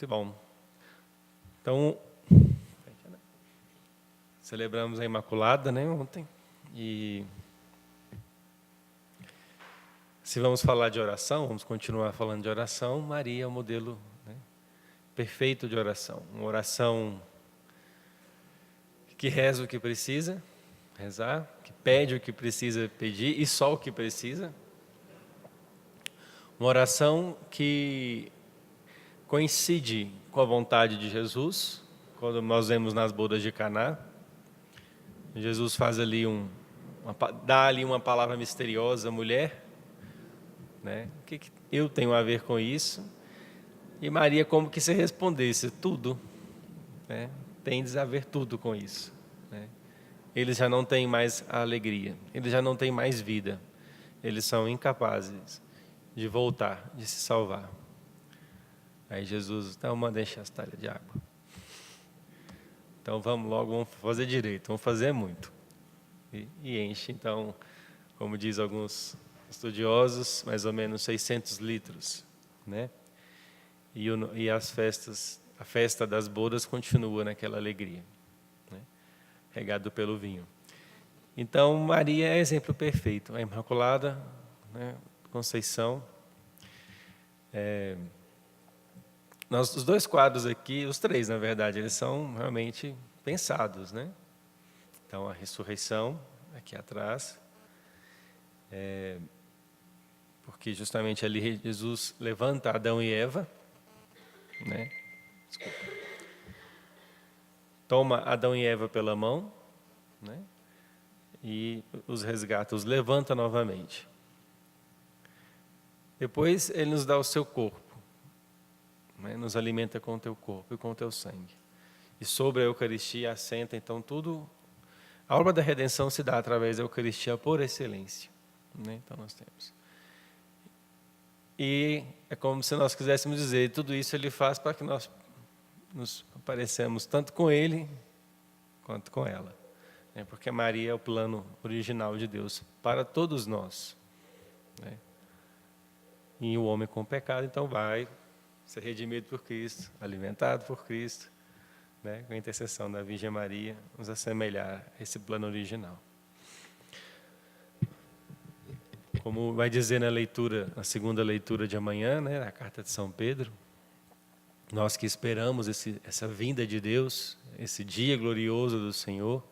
Muito bom. Então, celebramos a Imaculada, né, ontem. E se vamos falar de oração, vamos continuar falando de oração. Maria é o modelo, né, perfeito de oração. Uma oração que reza o que precisa rezar, que pede o que precisa pedir e só o que precisa. Uma oração que coincide com a vontade de Jesus, quando nós vemos nas bodas de Caná. Jesus faz ali dá ali uma palavra misteriosa, mulher, né? O que eu tenho a ver com isso? E Maria como que se respondesse, tudo, né? Tendes a ver tudo com isso, né? Eles já não têm mais a alegria, eles já não têm mais vida, eles são incapazes de voltar, de se salvar. Aí Jesus, então manda encher as talhas de água. Então vamos logo, vamos fazer direito, vamos fazer muito. E enche, então, como diz alguns estudiosos, mais ou menos 600 litros, né? E a festa das bodas continua naquela alegria, né? Regado pelo vinho. Então Maria é exemplo perfeito, a Imaculada, né? Conceição. Os dois quadros aqui, os três, na verdade, eles são realmente pensados, né? Então, a ressurreição, aqui atrás, porque justamente ali Jesus levanta Adão e Eva, né? Desculpa. Toma Adão e Eva pela mão, né? E os resgata, os levanta novamente. Depois, ele nos dá o seu corpo, né? Nos alimenta com o teu corpo e com o teu sangue. E sobre a Eucaristia assenta, então, tudo. A obra da redenção se dá através da Eucaristia por excelência, né? Então nós temos. E é como se nós quiséssemos dizer, tudo isso ele faz para que nós nos parecemos tanto com ele quanto com ela, né? Porque Maria é o plano original de Deus para todos nós, né? E o homem com pecado então vai ser redimido por Cristo, alimentado por Cristo, né, com a intercessão da Virgem Maria, nos assemelhar a esse plano original. Como vai dizer na segunda leitura de amanhã, né, na carta de São Pedro, nós que esperamos essa vinda de Deus, esse dia glorioso do Senhor,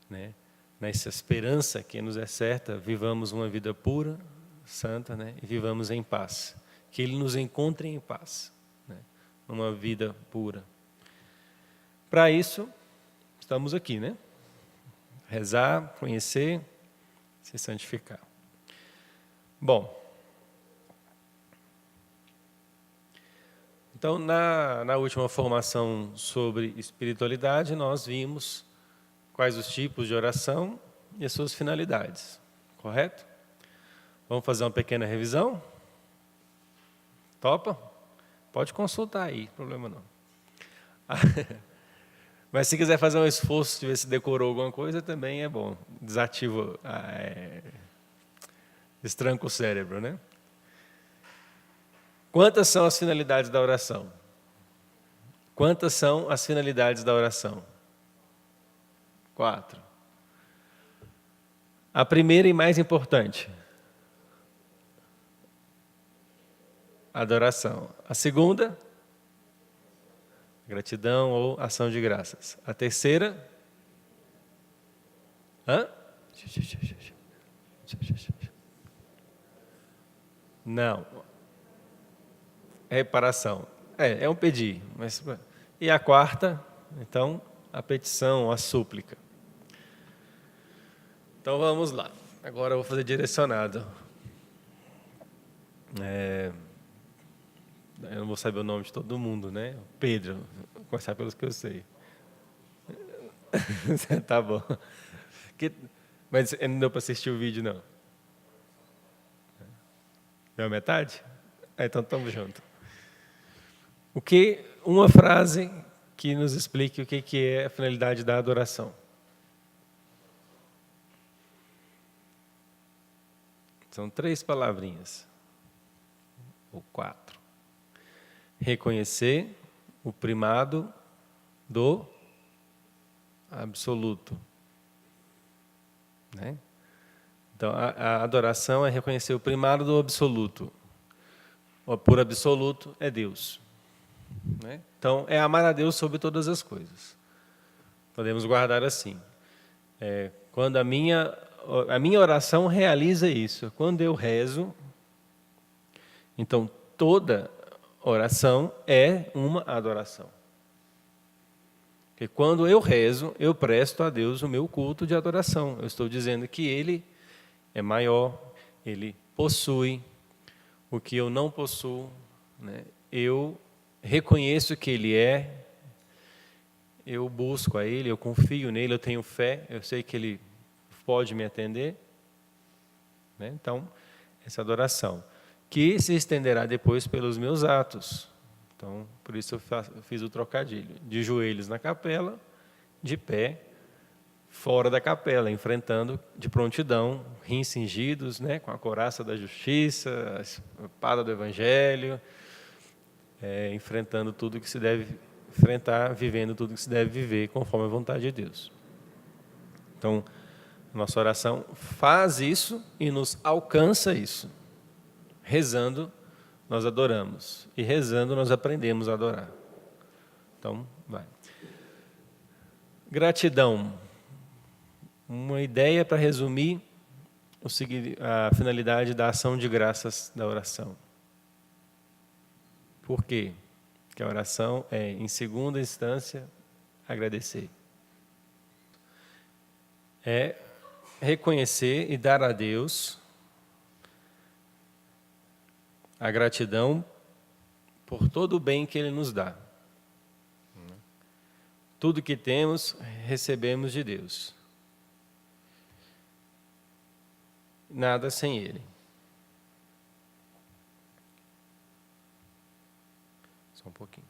né, nessa esperança que nos é certa, vivamos uma vida pura, santa, né, e vivamos em paz. Que Ele nos encontre em paz, né, numa vida pura. Para isso, estamos aqui, né? Rezar, conhecer, se santificar. Bom, então, na última formação sobre espiritualidade, nós vimos quais os tipos de oração e as suas finalidades, correto? Vamos fazer uma pequena revisão? Topa? Pode consultar aí, problema não. Mas se quiser fazer um esforço de ver se decorou alguma coisa, também é bom. Desativa, destranca o cérebro, né? Quantas são as finalidades da oração? Quantas são as finalidades da oração? 4. A primeira e mais importante. Adoração. A segunda? Gratidão ou ação de graças. A terceira? Não. Reparação. É um pedir. Mas... E a quarta? Então, a petição, a súplica. Então, vamos lá. Agora eu vou fazer direcionado. Eu não vou saber o nome de todo mundo, né? Pedro, vou começar pelos que eu sei. Tá bom. Mas não deu para assistir o vídeo, não? Deu a metade? Então estamos juntos. Uma frase que nos explique o que é a finalidade da adoração. São 3 palavrinhas. Ou 4. reconhecer o primado do absoluto. Né? Então, a adoração é reconhecer o primado do absoluto. O por absoluto é Deus. Né? Então, é amar a Deus sobre todas as coisas. Podemos guardar assim. Quando a minha oração realiza isso. Quando eu rezo, então toda oração é uma adoração. Porque quando eu rezo, eu presto a Deus o meu culto de adoração. Eu estou dizendo que Ele é maior, Ele possui o que eu não possuo. Né? Eu reconheço que Ele é, eu busco a Ele, eu confio nele, eu tenho fé, eu sei que Ele pode me atender. Né? Então, essa adoração, que se estenderá depois pelos meus atos. Então, por isso eu fiz o trocadilho. De joelhos na capela, de pé, fora da capela, enfrentando de prontidão, rins cingidos, né, com a couraça da justiça, a espada do evangelho, enfrentando tudo que se deve enfrentar, vivendo tudo que se deve viver, conforme a vontade de Deus. Então, nossa oração faz isso e nos alcança isso. Rezando, nós adoramos. E rezando, nós aprendemos a adorar. Então, vai. Gratidão. Uma ideia para resumir a finalidade da ação de graças da oração. Por quê? Porque a oração é, em segunda instância, agradecer. É reconhecer e dar a Deus a gratidão por todo o bem que Ele nos dá. Tudo que temos, recebemos de Deus. Nada sem Ele. Só um pouquinho.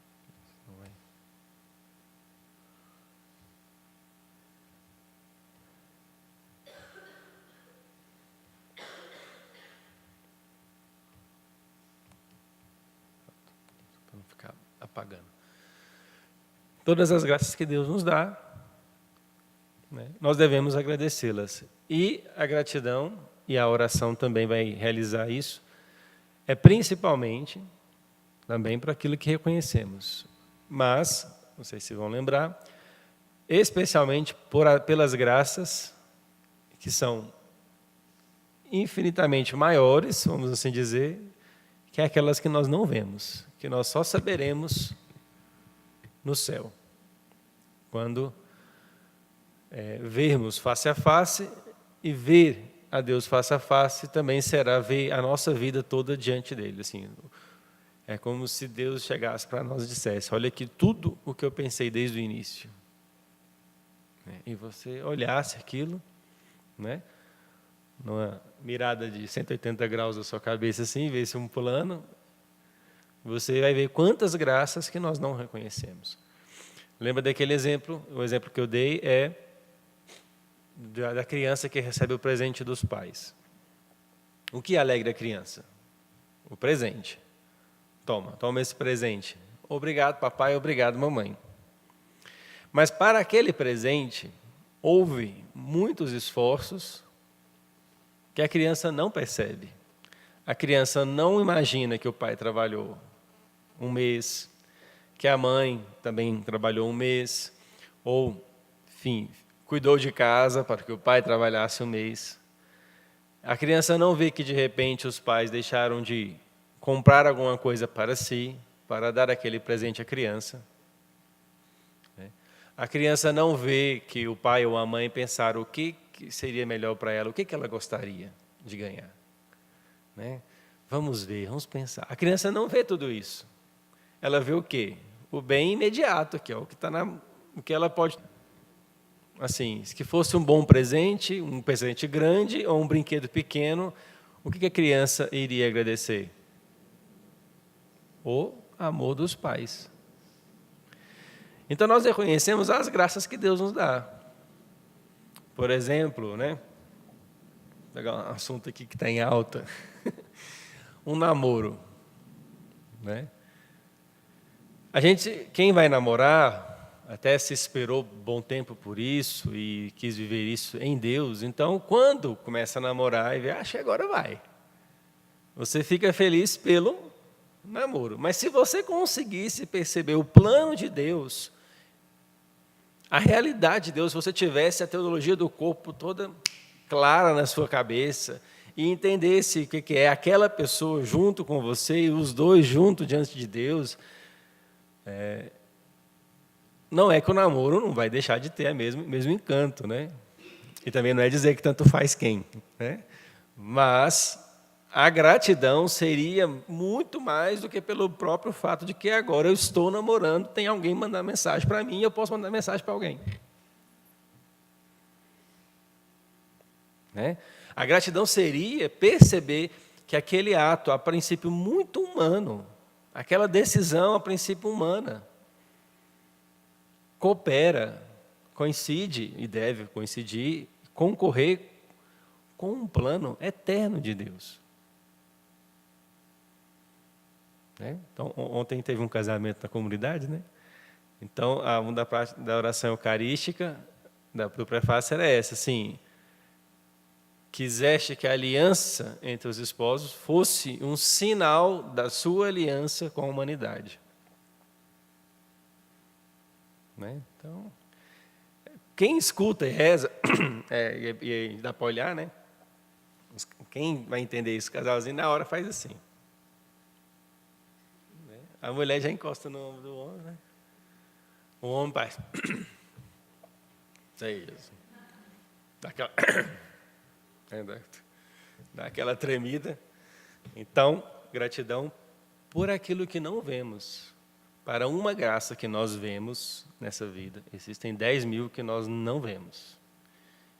Para não ficar apagando. Todas as graças que Deus nos dá, né, nós devemos agradecê-las. E a gratidão, e a oração também vai realizar isso, é principalmente também para aquilo que reconhecemos. Mas, não sei se vão lembrar, especialmente pelas graças que são infinitamente maiores, vamos assim dizer, que aquelas que nós não vemos, que nós só saberemos no céu. Quando vermos face a face, e ver a Deus face a face também será ver a nossa vida toda diante dele. Assim, é como se Deus chegasse para nós e dissesse: olha aqui tudo o que eu pensei desde o início. E você olhasse aquilo, né, numa mirada de 180 graus da sua cabeça, assim, vê-se um plano, você vai ver quantas graças que nós não reconhecemos. Lembra daquele exemplo? O exemplo que eu dei é da criança que recebe o presente dos pais. O que alegra a criança? O presente. Toma esse presente. Obrigado, papai, obrigado, mamãe. Mas para aquele presente, houve muitos esforços que a criança não percebe. A criança não imagina que o pai trabalhou um mês, que a mãe também trabalhou um mês, ou, enfim, cuidou de casa para que o pai trabalhasse um mês. A criança não vê que, de repente, os pais deixaram de comprar alguma coisa para si, para dar aquele presente à criança. A criança não vê que o pai ou a mãe pensaram o que seria melhor para ela, o que ela gostaria de ganhar. Né? Vamos ver, vamos pensar. A criança não vê tudo isso. Ela vê o quê? O bem imediato, que é o que está o que ela pode. Assim, se fosse um bom presente, um presente grande ou um brinquedo pequeno, o que a criança iria agradecer? O amor dos pais. Então nós reconhecemos as graças que Deus nos dá. Por exemplo, né? Vou pegar um assunto aqui que está em alta. Um namoro, né? Quem vai namorar, até se esperou bom tempo por isso e quis viver isso em Deus. Então, quando começa a namorar e vê, acho que agora vai. Você fica feliz pelo namoro. Mas se você conseguisse perceber o plano de Deus, a realidade de Deus, se você tivesse a teologia do corpo toda clara na sua cabeça e entendesse o que é aquela pessoa junto com você e os dois juntos diante de Deus, não é que o namoro não vai deixar de ter o mesmo encanto, né? E também não é dizer que tanto faz quem, né? Mas a gratidão seria muito mais do que pelo próprio fato de que agora eu estou namorando, tem alguém mandar mensagem para mim e eu posso mandar mensagem para alguém. Né? A gratidão seria perceber que aquele ato, a princípio muito humano, aquela decisão, a princípio humana, coopera, coincide e deve coincidir, concorrer com um plano eterno de Deus. Então, ontem teve um casamento na comunidade, né? Então, uma da oração eucarística, do prefácio era essa, assim, quiseste que a aliança entre os esposos fosse um sinal da sua aliança com a humanidade. Né? Então, quem escuta e reza, e dá para olhar, né? Quem vai entender isso, casalzinho, na hora faz assim. A mulher já encosta no ombro do homem, né? O homem faz. Isso aí, Jesus. Dá aquela tremida. Então, gratidão por aquilo que não vemos, para uma graça que nós vemos nessa vida. Existem 10.000 que nós não vemos.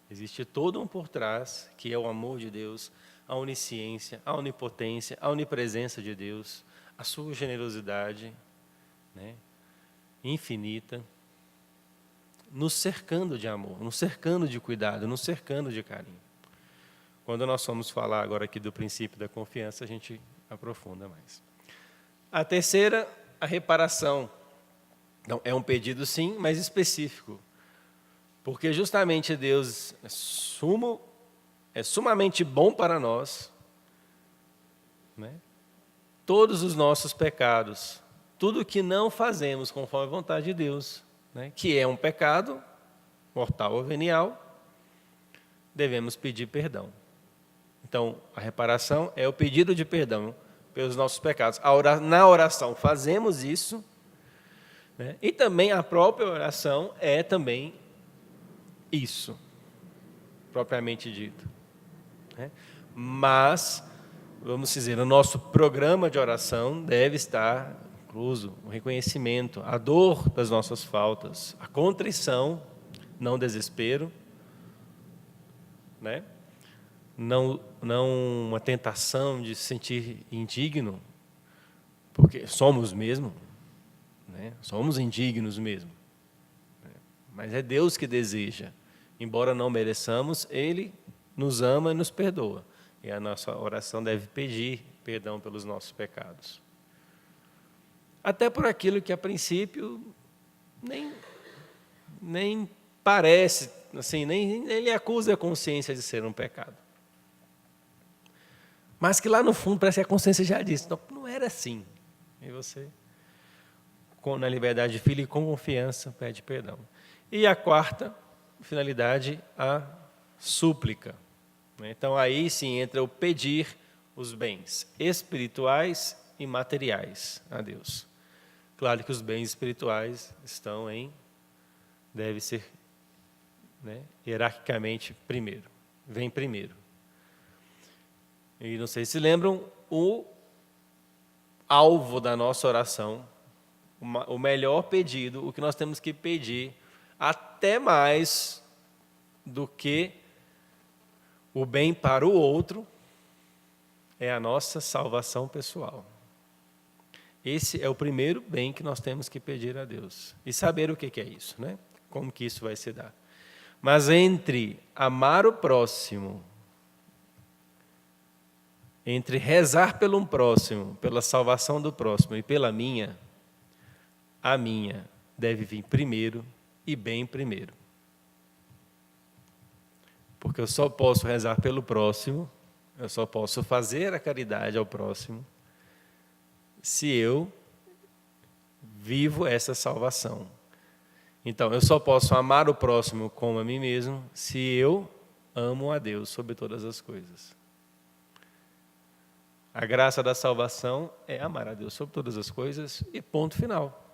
Existe todo um por trás, que é o amor de Deus, a onisciência, a onipotência, a onipresença de Deus, a sua generosidade, né, infinita, nos cercando de amor, nos cercando de cuidado, nos cercando de carinho. Quando nós vamos falar agora aqui do princípio da confiança, a gente aprofunda mais. A terceira, a reparação. Então, é um pedido sim, mas específico. Porque justamente Deus é sumamente bom para nós, né? Todos os nossos pecados, tudo que não fazemos conforme a vontade de Deus, né, que é um pecado mortal ou venial, devemos pedir perdão. Então, a reparação é o pedido de perdão pelos nossos pecados. Na oração fazemos isso, né, e também a própria oração é também isso, propriamente dito. Né? Mas vamos dizer, o nosso programa de oração deve estar incluso o reconhecimento, a dor das nossas faltas, a contrição, não desespero, né? Não uma tentação de se sentir indigno, porque somos mesmo, né? Somos indignos mesmo. Né? Mas é Deus que deseja, embora não mereçamos, Ele nos ama e nos perdoa. E a nossa oração deve pedir perdão pelos nossos pecados. Até por aquilo que, a princípio, nem parece, assim, nem ele acusa a consciência de ser um pecado. Mas que lá no fundo parece que a consciência já disse, não era assim. E você, na liberdade de filho e com confiança, pede perdão. E a quarta finalidade, a súplica. Então, aí sim entra o pedir os bens espirituais e materiais a Deus. Claro que os bens espirituais deve ser, né, hierarquicamente vem primeiro. E não sei se lembram, o alvo da nossa oração, o melhor pedido, o que nós temos que pedir, até mais do que o bem para o outro, é a nossa salvação pessoal. Esse é o primeiro bem que nós temos que pedir a Deus. E saber o que é isso, né? Como que isso vai se dar. Mas entre amar o próximo, entre rezar pelo próximo, pela salvação do próximo e pela minha, a minha deve vir primeiro e bem primeiro. Porque eu só posso rezar pelo próximo, eu só posso fazer a caridade ao próximo, se eu vivo essa salvação. Então, eu só posso amar o próximo como a mim mesmo, se eu amo a Deus sobre todas as coisas. A graça da salvação é amar a Deus sobre todas as coisas e ponto final.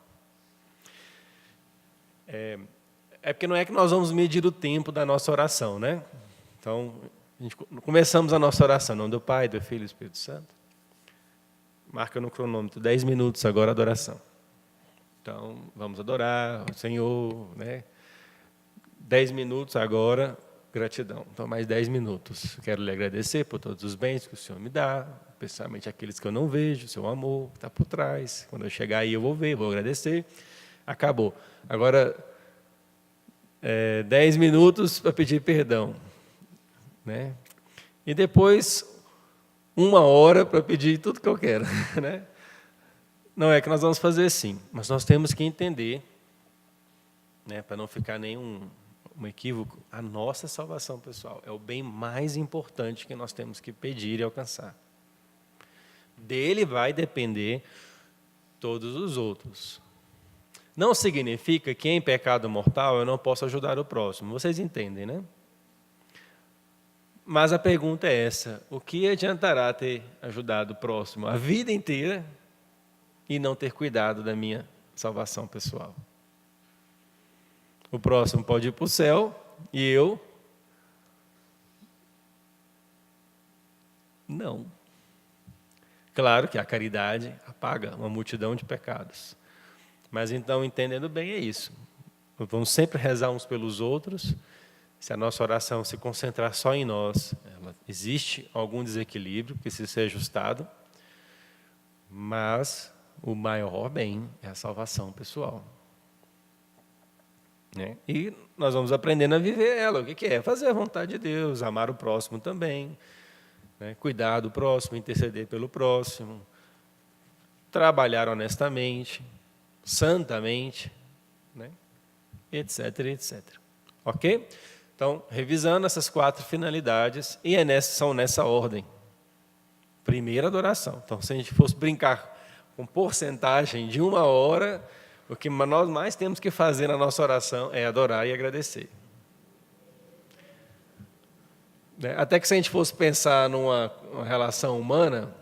É porque não é que nós vamos medir o tempo da nossa oração, né? Então, começamos a nossa oração, em nome do Pai, do Filho e do Espírito Santo. Marca no cronômetro, 10 minutos agora a adoração. Então, vamos adorar o Senhor, né? 10 minutos agora, gratidão. Então, mais 10 minutos. Quero lhe agradecer por todos os bens que o Senhor me dá, especialmente aqueles que eu não vejo, o seu amor que está por trás. Quando eu chegar aí, eu vou ver, vou agradecer. Acabou. Agora, 10 minutos para pedir perdão, né? E depois, 1 hora para pedir tudo que eu quero, né? Não é que nós vamos fazer assim, mas nós temos que entender, né, para não ficar nenhum equívoco, a nossa salvação pessoal é o bem mais importante que nós temos que pedir e alcançar. Dele vai depender todos os outros. Não significa que em pecado mortal eu não posso ajudar o próximo. Vocês entendem, né? Mas a pergunta é essa: o que adiantará ter ajudado o próximo a vida inteira e não ter cuidado da minha salvação pessoal? O próximo pode ir para o céu e eu não. Claro que a caridade apaga uma multidão de pecados. Mas então, entendendo bem, é isso. Vamos sempre rezar uns pelos outros. Se a nossa oração se concentrar só em nós, existe algum desequilíbrio que precisa ser ajustado, mas o maior bem é a salvação pessoal. Né? E nós vamos aprendendo a viver ela. O que é? Fazer a vontade de Deus, amar o próximo também, né? Cuidar do próximo, interceder pelo próximo, trabalhar honestamente, santamente, né? Etc, etc. Ok? Então, revisando essas 4 finalidades, e são nessa ordem. Primeira, adoração. Então, se a gente fosse brincar com porcentagem de 1 hora, o que nós mais temos que fazer na nossa oração é adorar e agradecer. Até que se a gente fosse pensar numa relação humana,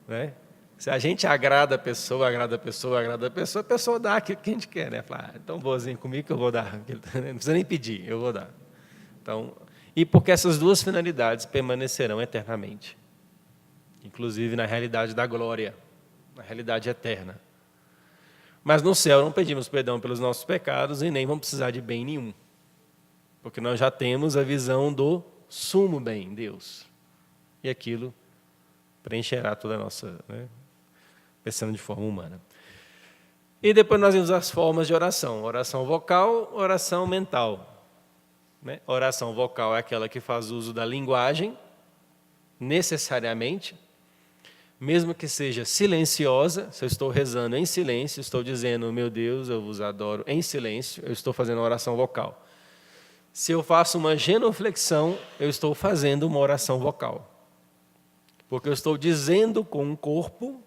né? Se a gente agrada a pessoa, a pessoa dá aquilo que a gente quer, né? Fala, tão boazinho comigo que eu vou dar. Não precisa nem pedir, eu vou dar. Então, e porque essas 2 finalidades permanecerão eternamente. Inclusive na realidade da glória, na realidade eterna. Mas no céu não pedimos perdão pelos nossos pecados e nem vamos precisar de bem nenhum. Porque nós já temos a visão do sumo bem, Deus. E aquilo preencherá toda a nossa, né, pensando de forma humana. E depois nós vimos as formas de oração. Oração vocal, oração mental. Né? Oração vocal é aquela que faz uso da linguagem, necessariamente, mesmo que seja silenciosa. Se eu estou rezando em silêncio, estou dizendo, meu Deus, eu vos adoro, em silêncio, eu estou fazendo uma oração vocal. Se eu faço uma genuflexão, eu estou fazendo uma oração vocal. Porque eu estou dizendo com o corpo,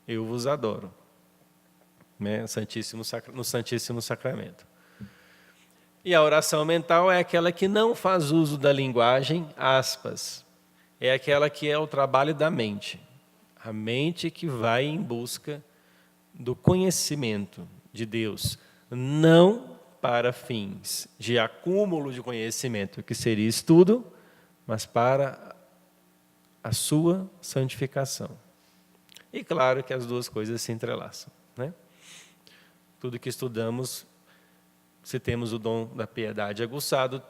eu vos adoro. Né? No Santíssimo Sacramento. E a oração mental é aquela que não faz uso da linguagem, aspas. É aquela que é o trabalho da mente. A mente que vai em busca do conhecimento de Deus. Não para fins de acúmulo de conhecimento, que seria estudo, mas para a sua santificação. E claro que as 2 coisas se entrelaçam. Né? Tudo que estudamos, se temos o dom da piedade aguçado,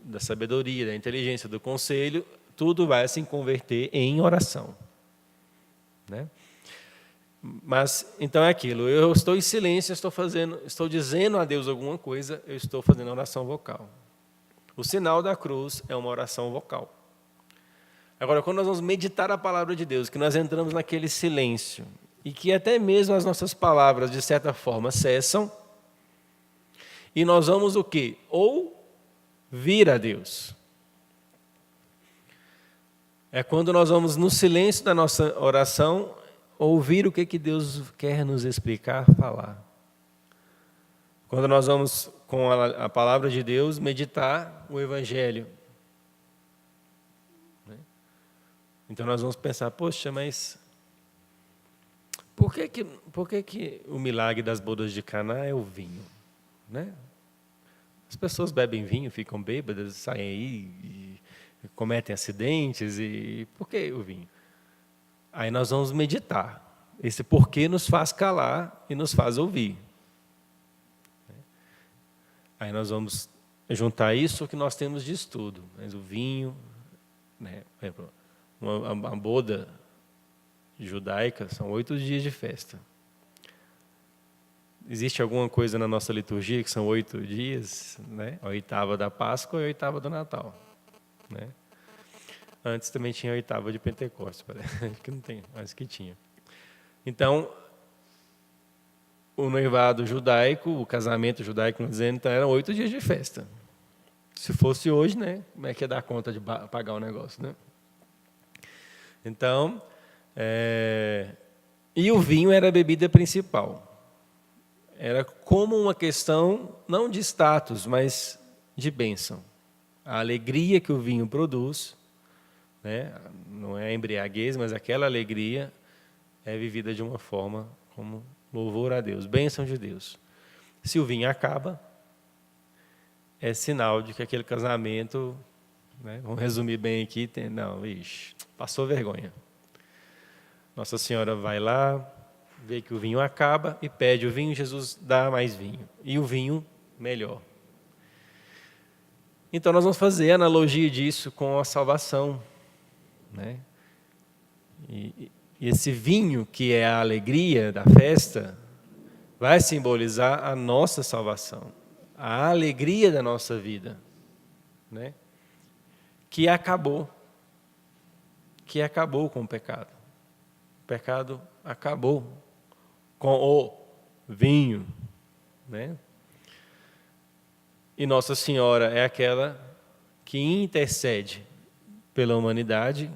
da sabedoria, da inteligência, do conselho, tudo vai se converter em oração. Né? Mas, então é aquilo, eu estou em silêncio, estou dizendo a Deus alguma coisa, eu estou fazendo oração vocal. O sinal da cruz é uma oração vocal. Agora, quando nós vamos meditar a palavra de Deus, que nós entramos naquele silêncio, e que até mesmo as nossas palavras, de certa forma, cessam, e nós vamos o quê? Ouvir a Deus. É quando nós vamos, no silêncio da nossa oração, ouvir o que Deus quer nos explicar, falar. Quando nós vamos, com a palavra de Deus, meditar o Evangelho. Então nós vamos pensar, poxa, mas por que o milagre das bodas de Caná é o vinho? Né? As pessoas bebem vinho, ficam bêbadas, saem aí e cometem acidentes, e por que o vinho? Aí nós vamos meditar. Esse porquê nos faz calar e nos faz ouvir. Aí nós vamos juntar isso que nós temos de estudo. Mas o vinho, né, uma boda judaica, são 8 dias de festa. Existe alguma coisa na nossa liturgia que são 8 dias, né? A 8ª da Páscoa e a 8ª do Natal. Né? Antes também tinha a 8ª de Pentecostes, parece que não tem, mas que tinha. Então, o noivado judaico, o casamento judaico, dizendo, então, eram 8 dias de festa. Se fosse hoje, né, como é que ia dar conta de pagar o negócio, né? Então, e o vinho era a bebida principal. Era como uma questão, não de status, mas de bênção. A alegria que o vinho produz, né, não é a embriaguez, mas aquela alegria é vivida de uma forma como louvor a Deus, bênção de Deus. Se o vinho acaba, é sinal de que aquele casamento, né, vamos resumir bem aqui, passou vergonha. Nossa Senhora vai lá, vê que o vinho acaba e pede o vinho, Jesus dá mais vinho. E o vinho melhor. Então nós vamos fazer a analogia disso com a salvação. Né? E esse vinho, que é a alegria da festa, vai simbolizar a nossa salvação, a alegria da nossa vida, né? Que acabou com o pecado. O pecado acabou com o vinho, né? E Nossa Senhora é aquela que intercede pela humanidade,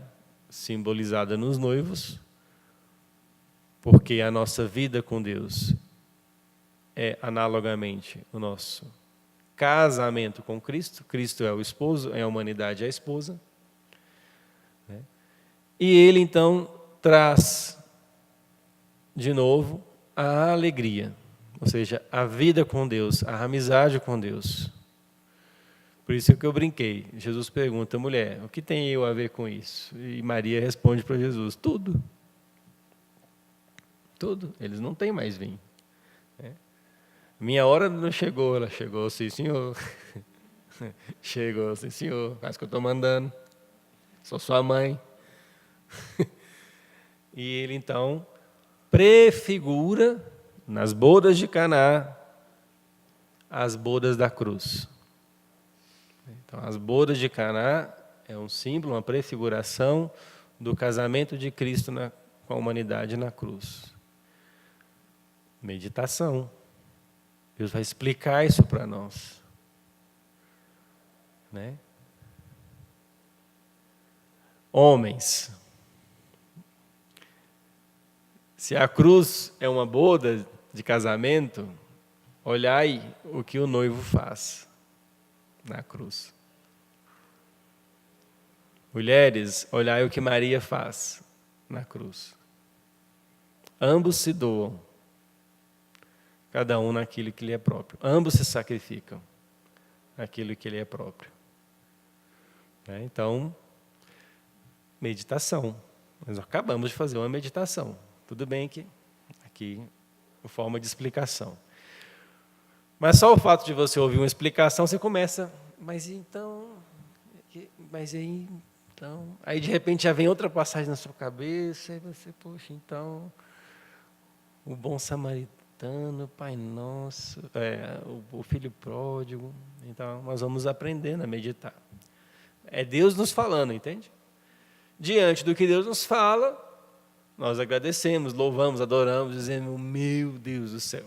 simbolizada nos noivos, porque a nossa vida com Deus é analogamente o nosso casamento com Cristo. Cristo é o esposo, é a humanidade é a esposa. Né? E Ele, então, traz de novo a alegria, ou seja, a vida com Deus, a amizade com Deus. Por isso que eu brinquei. Jesus pergunta, mulher, o que tem eu a ver com isso? E Maria responde para Jesus, tudo. Tudo. Eles não têm mais vinho. Minha hora não chegou, ela chegou, sim, senhor. Chegou, sim, senhor. Faz o que eu estou mandando. Sou sua mãe. E ele, então, prefigura, nas bodas de Caná, as bodas da cruz. Então, as bodas de Caná é um símbolo, uma prefiguração do casamento de Cristo com a humanidade na cruz. Meditação. Deus vai explicar isso para nós. Né? Homens, se a cruz é uma boda de casamento, olhai o que o noivo faz na cruz. Mulheres, olhai o que Maria faz na cruz. Ambos se doam, cada um naquilo que lhe é próprio. Ambos se sacrificam naquilo que lhe é próprio. Então, meditação. Nós acabamos de fazer uma meditação. Tudo bem que aqui, em forma de explicação. Mas só o fato de você ouvir uma explicação, você começa, aí de repente já vem outra passagem na sua cabeça, e você, poxa, então, o bom samaritano, Pai Nosso, o filho pródigo. Então, nós vamos aprendendo a meditar. É Deus nos falando, entende? Diante do que Deus nos fala, nós agradecemos, louvamos, adoramos, dizendo, meu Deus do céu.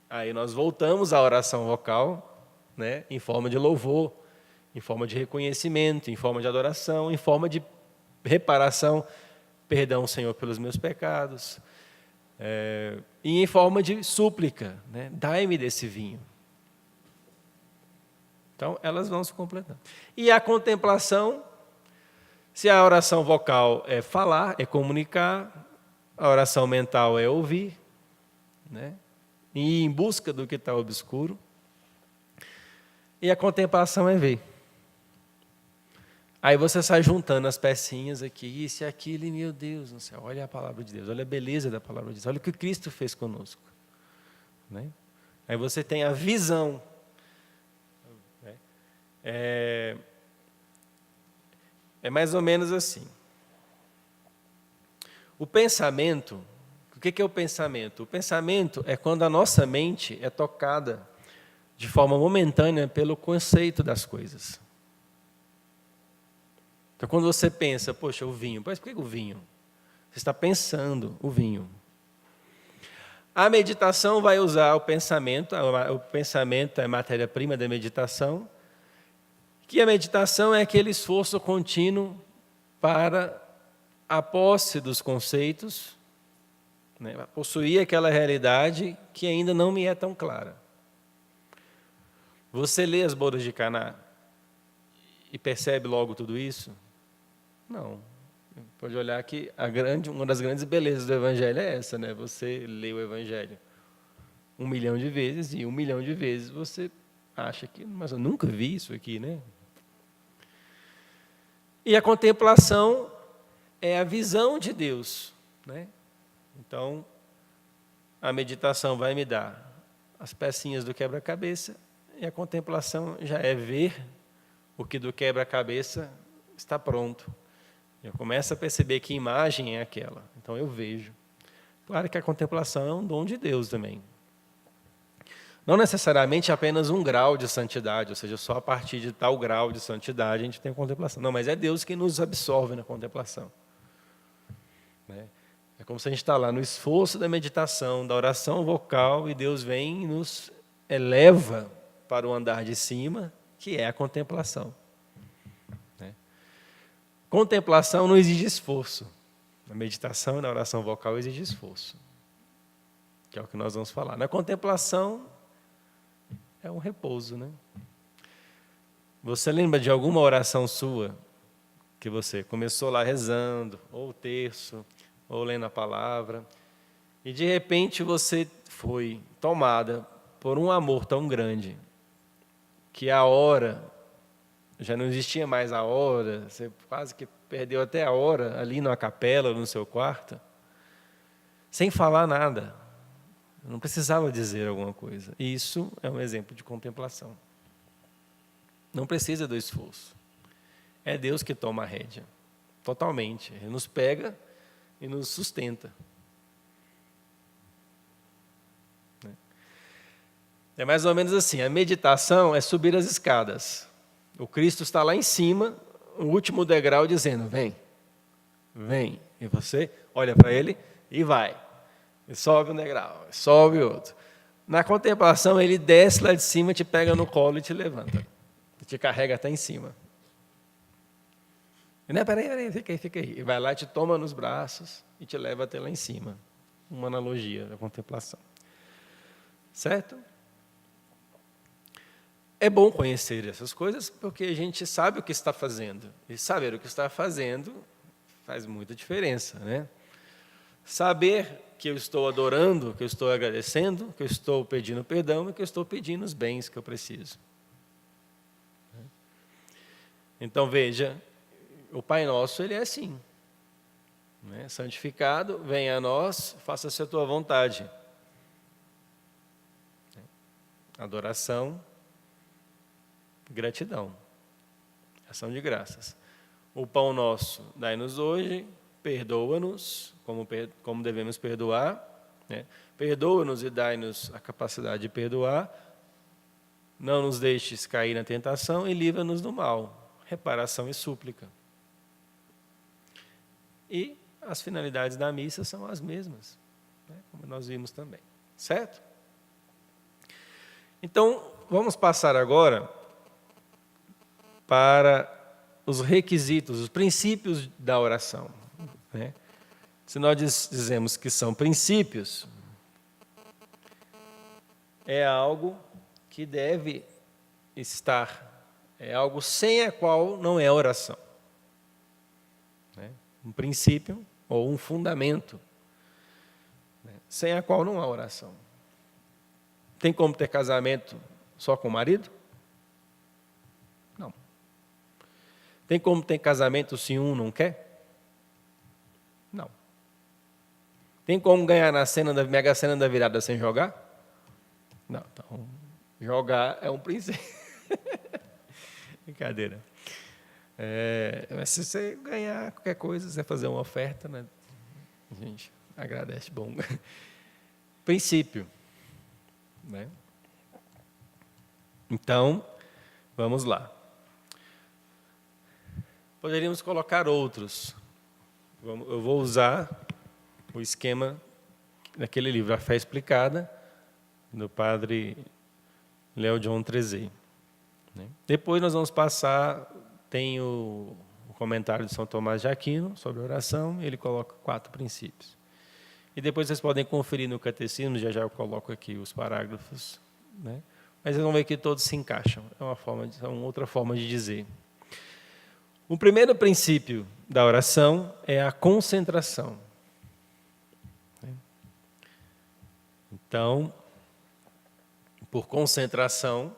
Aí nós voltamos à oração vocal, né, em forma de louvor, em forma de reconhecimento, em forma de adoração, em forma de reparação, perdão, Senhor, pelos meus pecados, e em forma de súplica, né, dai-me desse vinho. Então, elas vão se completando. E a contemplação, se a oração vocal é falar, é comunicar, a oração mental é ouvir, né, e ir em busca do que está obscuro, e a contemplação é ver. Aí você sai juntando as pecinhas aqui, isso e aquilo, e meu Deus do céu, olha a palavra de Deus, olha a beleza da palavra de Deus, olha o que Cristo fez conosco. Né? Aí você tem a visão. Né? É mais ou menos assim. O pensamento, o que é o pensamento? O pensamento é quando a nossa mente é tocada de forma momentânea pelo conceito das coisas. Então, quando você pensa, poxa, o vinho, mas por que o vinho? Você está pensando o vinho. A meditação vai usar o pensamento é a matéria-prima da meditação, que a meditação é aquele esforço contínuo para a posse dos conceitos, né, possuir aquela realidade que ainda não me é tão clara. Você lê as bodas de Caná e percebe logo tudo isso? Não. Pode olhar que uma das grandes belezas do Evangelho é essa, né? Você lê o Evangelho 1 milhão de vezes e 1 milhão de vezes você acha que, mas eu nunca vi isso aqui, né? E a contemplação é a visão de Deus, né? Então, a meditação vai me dar as pecinhas do quebra-cabeça e a contemplação já é ver o que do quebra-cabeça está pronto. Eu começo a perceber que imagem é aquela. Então eu vejo. Claro que a contemplação é um dom de Deus também. Não necessariamente apenas um grau de santidade, ou seja, só a partir de tal grau de santidade a gente tem a contemplação. Não, mas é Deus que nos absorve na contemplação. É como se a gente está lá no esforço da meditação, da oração vocal, e Deus vem e nos eleva para o andar de cima, que é a contemplação. Contemplação não exige esforço. Na meditação e na oração vocal exige esforço. Que é o que nós vamos falar. Na contemplação é um repouso, né? Você lembra de alguma oração sua que você começou lá rezando, ou o terço, ou lendo a palavra, e de repente você foi tomada por um amor tão grande que a hora já não existia mais a hora, você quase que perdeu até a hora ali na capela, no seu quarto, sem falar nada. Não precisava dizer alguma coisa. Isso é um exemplo de contemplação. Não precisa do esforço. É Deus que toma a rédea, totalmente. Ele nos pega e nos sustenta. É mais ou menos assim, a meditação é subir as escadas. O Cristo está lá em cima, o último degrau, dizendo, vem, vem. E você olha para ele e vai. E sobe um degrau, sobe outro. Na contemplação, ele desce lá de cima, te pega no colo e te levanta. E te carrega até em cima. E não, peraí, fica aí. E vai lá, te toma nos braços e te leva até lá em cima. Uma analogia da contemplação. Certo? É bom conhecer essas coisas, porque a gente sabe o que está fazendo. E saber o que está fazendo faz muita diferença, né? Saber que eu estou adorando, que eu estou agradecendo, que eu estou pedindo perdão e que eu estou pedindo os bens que eu preciso. Então, veja, o Pai Nosso, ele é assim. Né? Santificado, venha a nós, faça-se a tua vontade. Adoração, gratidão, ação de graças. O pão nosso, dai-nos hoje, perdoa-nos, como devemos perdoar, né? Perdoa-nos e dai-nos a capacidade de perdoar, não nos deixes cair na tentação e livra-nos do mal, reparação e súplica. E as finalidades da missa são as mesmas, né? Como nós vimos também, certo? Então, vamos passar agora para os requisitos, os princípios da oração, né? Se nós dizemos que são princípios, é algo que deve estar, é algo sem a qual não é oração, né? Um princípio ou um fundamento, né? Sem a qual não há oração. Tem como ter casamento só com o marido? Não. Tem como ter casamento se um não quer? Não. Tem como ganhar na Mega Sena da virada sem jogar? Não. Então, jogar é um princípio. Brincadeira. Mas se você ganhar qualquer coisa, você fazer uma oferta, né? A gente agradece, bom. Princípio, né? Então, vamos lá. Poderíamos colocar outros. Eu vou usar o esquema daquele livro, A Fé Explicada, do padre Léo John Trezé. Depois nós vamos passar, tem o comentário de São Tomás de Aquino sobre oração, ele coloca 4 princípios. E depois vocês podem conferir no catecismo, já eu coloco aqui os parágrafos, né? Mas vocês vão ver que todos se encaixam, é uma outra forma de dizer. O primeiro princípio da oração é a concentração. Então, por concentração,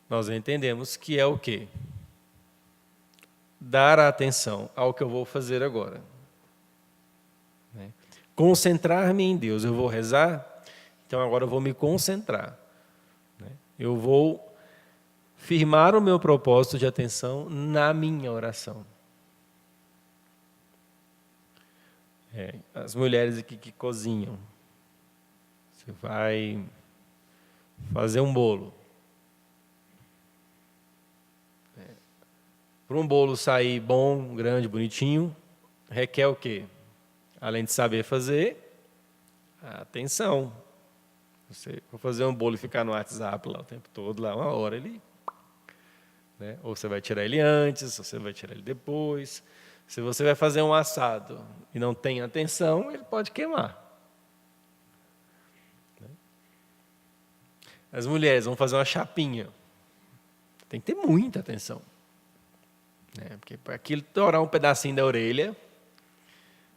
nós entendemos que é o quê? Dar atenção ao que eu vou fazer agora. Concentrar-me em Deus. Eu vou rezar, então agora eu vou me concentrar. Eu vou firmar o meu propósito de atenção na minha oração. As mulheres aqui que cozinham. Você vai fazer um bolo. Para um bolo sair bom, grande, bonitinho, requer o quê? Além de saber fazer, a atenção. Você for fazer um bolo e ficar no WhatsApp lá o tempo todo, lá 1 hora, ele... né? Ou você vai tirar ele antes, ou você vai tirar ele depois. Se você vai fazer um assado e não tem atenção, ele pode queimar. As mulheres vão fazer uma chapinha. Tem que ter muita atenção. Porque para aquilo torar um pedacinho da orelha,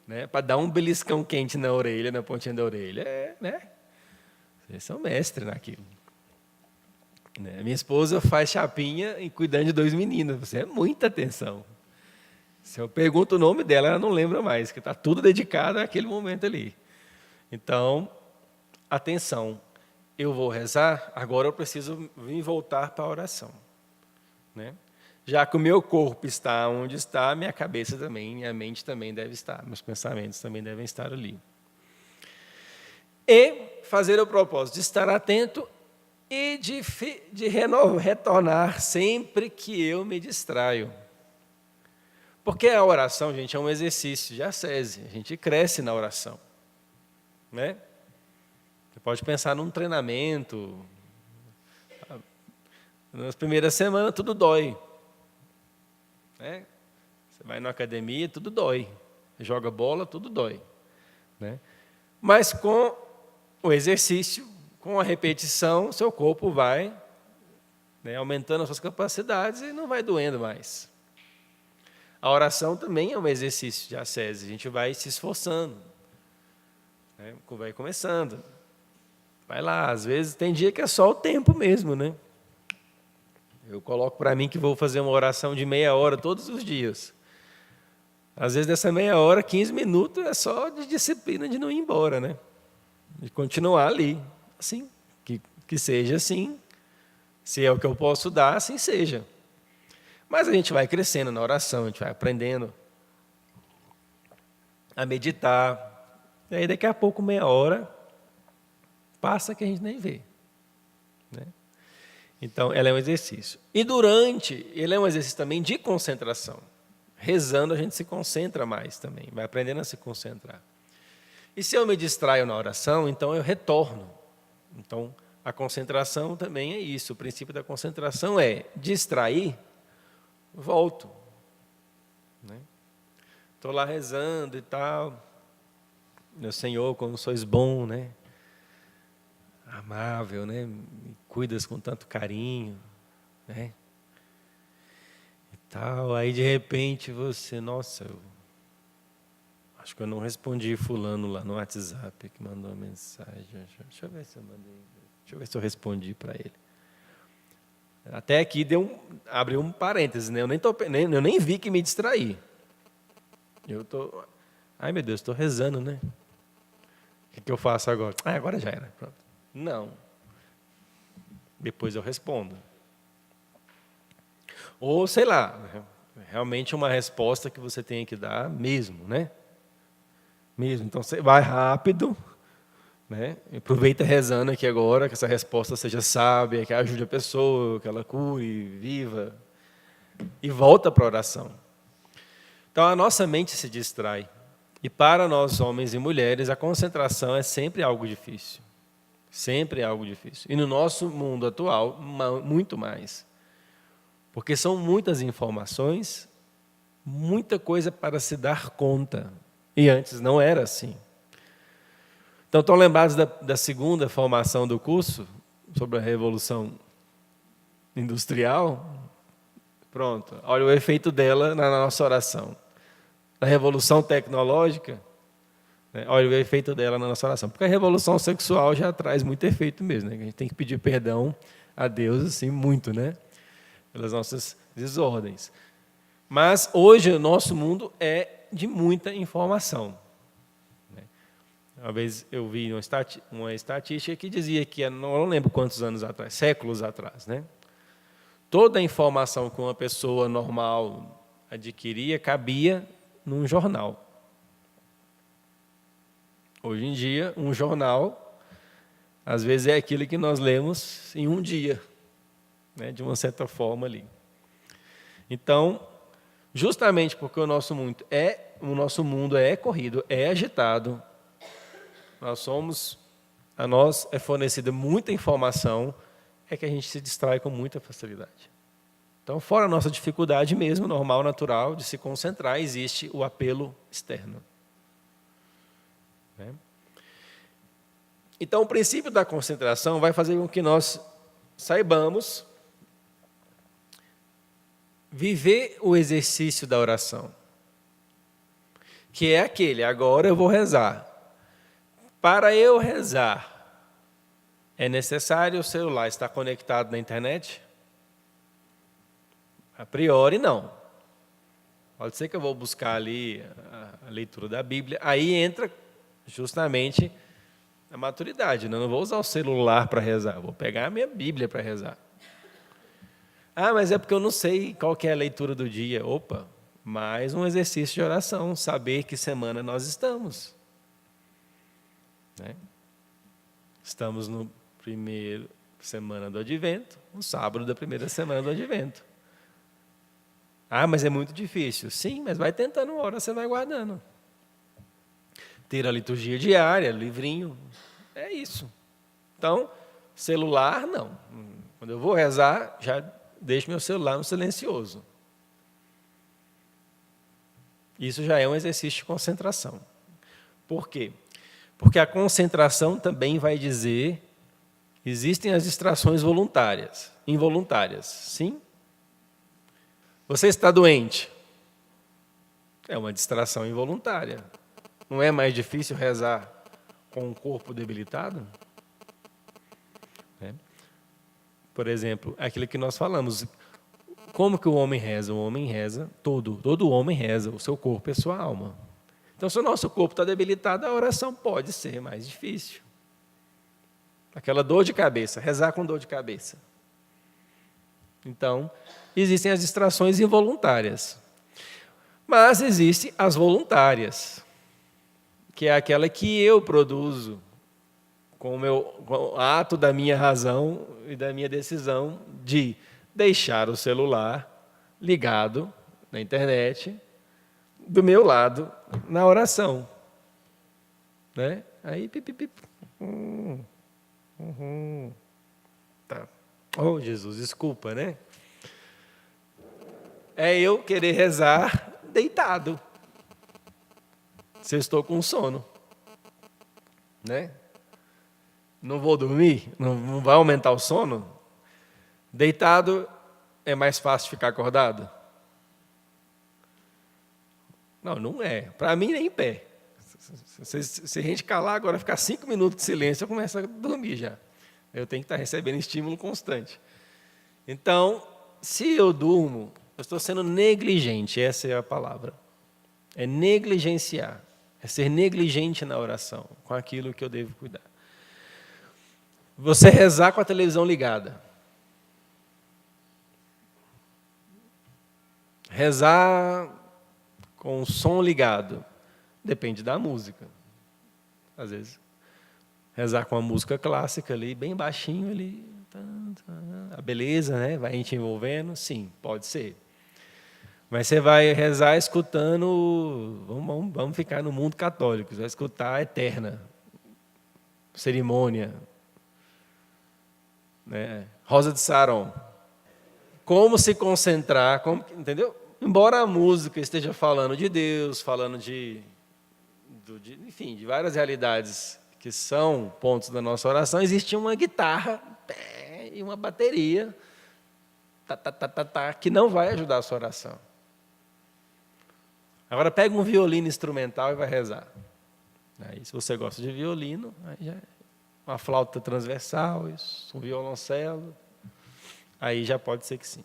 né? Para dar um beliscão quente na orelha, na pontinha da orelha, né? Vocês são mestres naquilo. Minha esposa faz chapinha e cuidando de 2 meninos. Você é muita atenção. Se eu pergunto o nome dela, ela não lembra mais, que está tudo dedicado àquele momento ali. Então, atenção. Eu vou rezar, agora eu preciso vir voltar para a oração. Né? Já que o meu corpo está onde está, minha cabeça também, minha mente também deve estar, meus pensamentos também devem estar ali. E fazer o propósito de estar atento e de retornar sempre que eu me distraio. Porque a oração, gente, é um exercício de ascese, a gente cresce na oração. Né? Você pode pensar num treinamento. Nas primeiras semanas tudo dói. Né? Você vai na academia, tudo dói. Você joga bola, tudo dói. Né? Mas com o exercício, com a repetição, seu corpo vai, né, aumentando as suas capacidades e não vai doendo mais. A oração também é um exercício de ascese. A gente vai se esforçando. Né? Vai começando. Vai lá, às vezes tem dia que é só o tempo mesmo, né? Eu coloco para mim que vou fazer uma oração de meia hora todos os dias. Às vezes dessa meia hora, 15 minutos é só de disciplina de não ir embora, né? De continuar ali, assim, que seja assim. Se é o que eu posso dar, assim seja. Mas a gente vai crescendo na oração, a gente vai aprendendo a meditar. E aí daqui a pouco, meia hora, passa que a gente nem vê. Né? Então, ela é um exercício. E ele é um exercício também de concentração. rezando a gente se concentra mais também, vai aprendendo a se concentrar. E se eu me distraio na oração, então eu retorno. Então, a concentração também é isso. O princípio da concentração é distrair, volto. Estou lá rezando e tal. Meu Senhor, como sois bom, né? Amável, né? Me cuidas com tanto carinho, né? E tal. Aí, de repente, você, nossa, eu acho que eu não respondi fulano lá no WhatsApp que mandou uma mensagem. Deixa eu ver se eu mandei. Deixa eu ver se eu respondi para ele. Até aqui abriu um parênteses, né? Eu nem vi que me distraí. Ai, meu Deus, estou rezando, né? O que eu faço agora? Agora já era. Pronto. Não. Depois eu respondo. Ou, sei lá, realmente uma resposta que você tem que dar mesmo, né? Mesmo. Então, você vai rápido, né? Aproveita rezando aqui agora, que essa resposta seja sábia, que ajude a pessoa, que ela cure, viva. E volta para a oração. Então, a nossa mente se distrai. E para nós, homens e mulheres, a concentração é sempre algo difícil. Sempre é algo difícil. E no nosso mundo atual, muito mais. Porque são muitas informações, muita coisa para se dar conta. E antes não era assim. Então, estão lembrados da segunda formação do curso, sobre a Revolução Industrial? Pronto, olha o efeito dela na nossa oração. A Revolução Tecnológica, né? Olha o efeito dela na nossa oração. Porque a Revolução Sexual já traz muito efeito mesmo. Né? A gente tem que pedir perdão a Deus, assim, muito, né? Pelas nossas desordens. Mas hoje o nosso mundo é de muita informação. Uma vez eu vi uma estatística que dizia que, não lembro quantos anos atrás, séculos atrás, né? Toda a informação que uma pessoa normal adquiria cabia num jornal. Hoje em dia, um jornal, às vezes, é aquilo que nós lemos em um dia, né? De uma certa forma ali. Então, justamente porque o nosso mundo é corrido, é agitado, a nós é fornecida muita informação, é que a gente se distrai com muita facilidade. Então, fora a nossa dificuldade mesmo, normal, natural, de se concentrar, existe o apelo externo. Né? Então, o princípio da concentração vai fazer com que nós saibamos viver o exercício da oração, que é aquele, agora eu vou rezar. Para eu rezar, é necessário o celular estar conectado na internet? A priori, não. Pode ser que eu vou buscar ali a leitura da Bíblia. Aí entra justamente a maturidade. Eu não vou usar o celular para rezar, vou pegar a minha Bíblia para rezar. Mas é porque eu não sei qual que é a leitura do dia. Opa, mais um exercício de oração, saber que semana nós estamos. Né? Estamos no primeiro semana do Advento, no sábado da primeira semana do Advento. Mas é muito difícil. Sim, mas vai tentando uma hora, você vai guardando. Ter a liturgia diária, livrinho, é isso. Então, celular, não. Quando eu vou rezar, já deixo meu celular no silencioso. Isso já é um exercício de concentração. Por quê? Porque a concentração também vai dizer, existem as distrações voluntárias, involuntárias, sim? Você está doente? É uma distração involuntária. Não é mais difícil rezar com o corpo debilitado? Por exemplo, aquilo que nós falamos. Como que o homem reza? O homem reza, todo homem reza, o seu corpo e a sua alma. Então, se o nosso corpo está debilitado, a oração pode ser mais difícil. Aquela dor de cabeça, rezar com dor de cabeça. Então, existem as distrações involuntárias. Mas existem as voluntárias, que é aquela que eu produzo com o ato da minha razão e da minha decisão de deixar o celular ligado na internet do meu lado na oração. Né? Aí, tá. Oh, Jesus, desculpa, né? É eu querer rezar deitado. Se eu estou com sono. Né? Não vou dormir? Não vai aumentar o sono? Deitado é mais fácil ficar acordado? Não, não é. Para mim, nem em pé. Se a gente calar agora, ficar 5 minutos de silêncio, eu começo a dormir já. Eu tenho que estar recebendo estímulo constante. Então, se eu durmo, eu estou sendo negligente, essa é a palavra. É negligenciar. É ser negligente na oração, com aquilo que eu devo cuidar. Você rezar com a televisão ligada. Rezar com o som ligado. Depende da música. Às vezes, rezar com a música clássica ali, bem baixinho ali. A beleza, né? Vai te envolvendo. Sim, pode ser. Mas você vai rezar escutando, vamos ficar no mundo católico, você vai escutar a Eterna, cerimônia, né? Rosa de Saron. Como se concentrar, entendeu? Embora a música esteja falando de Deus, falando enfim, de várias realidades que são pontos da nossa oração, existe uma guitarra e uma bateria que não vai ajudar a sua oração. Agora pega um violino instrumental e vai rezar. Aí, se você gosta de violino, aí já é uma flauta transversal, um violoncelo, aí já pode ser que sim.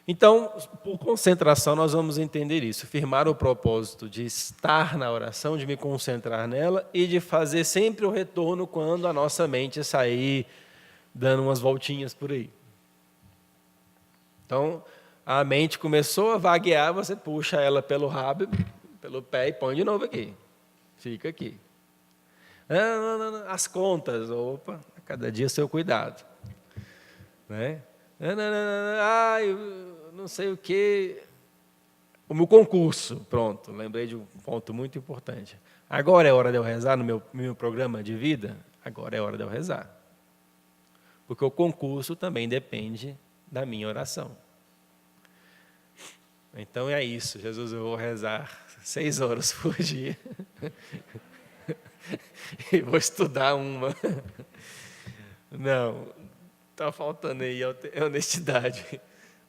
Então, por concentração, nós vamos entender isso, firmar o propósito de estar na oração, de me concentrar nela e de fazer sempre o retorno quando a nossa mente sair dando umas voltinhas por aí. Então, a mente começou a vaguear, você puxa ela pelo rabo, pelo pé e põe de novo aqui. Fica aqui. Não, as contas, opa, cada dia seu cuidado. Né? Não sei o quê. O meu concurso, pronto, lembrei de um ponto muito importante. Agora é hora de eu rezar no meu programa de vida? Agora é hora de eu rezar. Porque o concurso também depende da minha oração. Então é isso, Jesus, eu vou rezar 6 horas por dia. E vou estudar uma. Não, está faltando aí honestidade.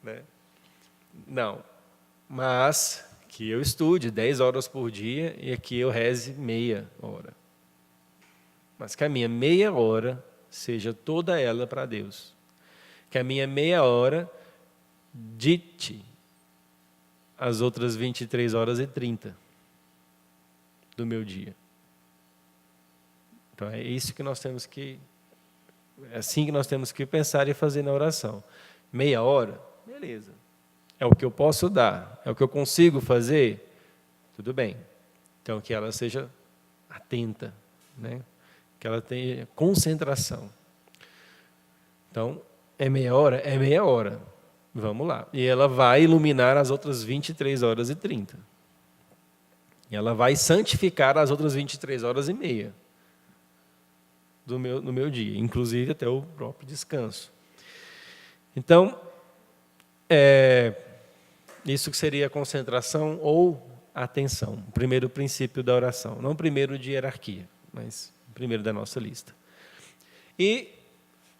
Né? Não, mas que eu estude 10 horas por dia e que eu reze meia hora. Mas que a minha meia hora seja toda ela para Deus. Que a minha meia hora dite as outras 23 horas e 30 do meu dia. Então é isso que nós temos que, é assim que nós temos que pensar e fazer na oração. Meia hora, beleza. É o que eu posso dar, é o que eu consigo fazer, tudo bem. Então que ela seja atenta, né? Que ela tenha concentração. Então, é meia hora? É meia hora. Vamos lá. E ela vai iluminar as outras 23 horas e 30. E ela vai santificar as outras 23 horas e meia no meu dia, inclusive até o próprio descanso. Então, isso que seria a concentração ou atenção. O primeiro princípio da oração. Não o primeiro de hierarquia, mas o primeiro da nossa lista. E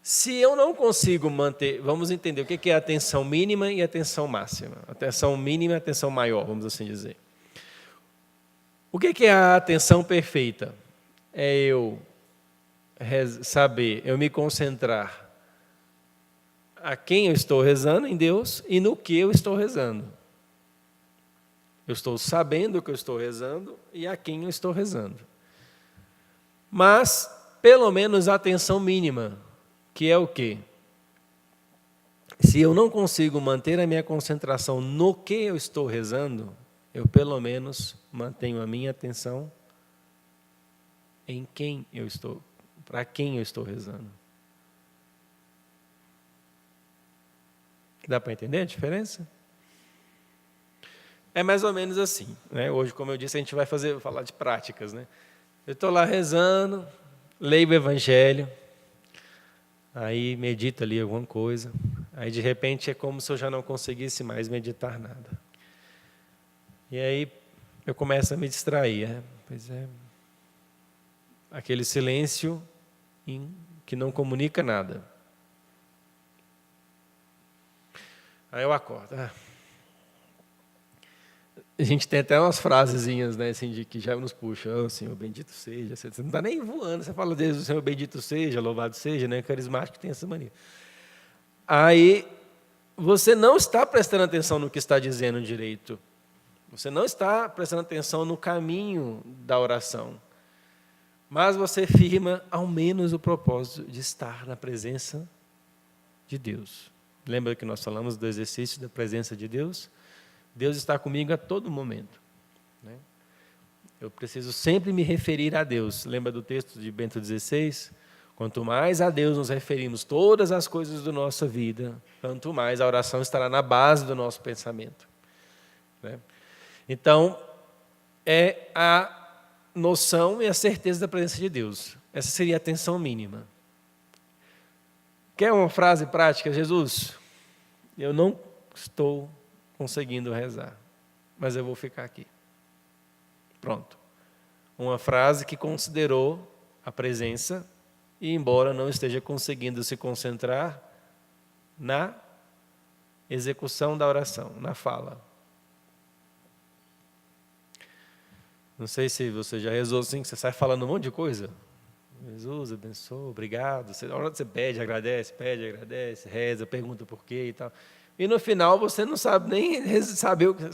se eu não consigo manter, vamos entender o que é atenção mínima e atenção máxima. Atenção mínima e atenção maior, vamos assim dizer. O que é a atenção perfeita? É eu saber, eu me concentrar a quem eu estou rezando, em Deus, e no que eu estou rezando. Eu estou sabendo o que eu estou rezando e a quem eu estou rezando. Mas, pelo menos, a atenção mínima, que é o quê? Se eu não consigo manter a minha concentração no que eu estou rezando, eu pelo menos mantenho a minha atenção em quem eu estou, para quem eu estou rezando. Dá para entender a diferença? É mais ou menos assim, né? Hoje, como eu disse, a gente vai falar de práticas, né? Eu estou lá rezando, leio o Evangelho, aí medito ali alguma coisa, aí de repente é como se eu já não conseguisse mais meditar nada. E aí eu começo a me distrair, pois é, aquele silêncio que não comunica nada. Aí eu acordo. A gente tem até umas frasezinhas, né, assim, de que já nos puxa, Senhor, bendito seja. Você não está nem voando, você fala Deus, o Senhor, bendito seja, louvado seja, né? Carismático tem essa mania. Aí você não está prestando atenção no que está dizendo direito. Você não está prestando atenção no caminho da oração. Mas você firma ao menos o propósito de estar na presença de Deus. Lembra que nós falamos do exercício da presença de Deus? Deus está comigo a todo momento, né? Eu preciso sempre me referir a Deus. Lembra do texto de Bento XVI? Quanto mais a Deus nos referimos todas as coisas da nossa vida, tanto mais a oração estará na base do nosso pensamento, né? Então, é a noção e a certeza da presença de Deus. Essa seria a atenção mínima. Quer uma frase prática? Jesus, eu não estou conseguindo rezar, mas eu vou ficar aqui. Pronto. Uma frase que considerou a presença e, embora não esteja conseguindo se concentrar na execução da oração, na fala. Não sei se você já rezou assim, que você sai falando um monte de coisa. Jesus abençoe, obrigado. Na hora que você pede, agradece, reza, pergunta por quê e tal. E no final você não sabe nem saber o que.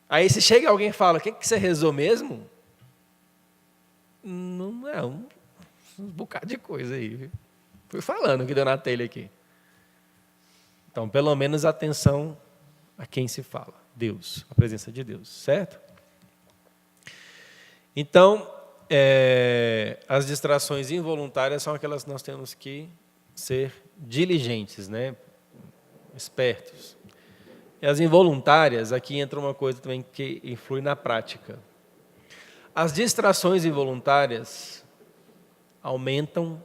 Aí se chega alguém e fala, o que você rezou mesmo? Não é um bocado de coisa aí. Viu? Fui falando que deu na telha aqui. Então, pelo menos atenção a quem se fala. Deus, a presença de Deus, certo? Então, as distrações involuntárias são aquelas que nós temos que ser diligentes, né? Espertos. E as involuntárias, aqui entra uma coisa também que influi na prática. As distrações involuntárias aumentam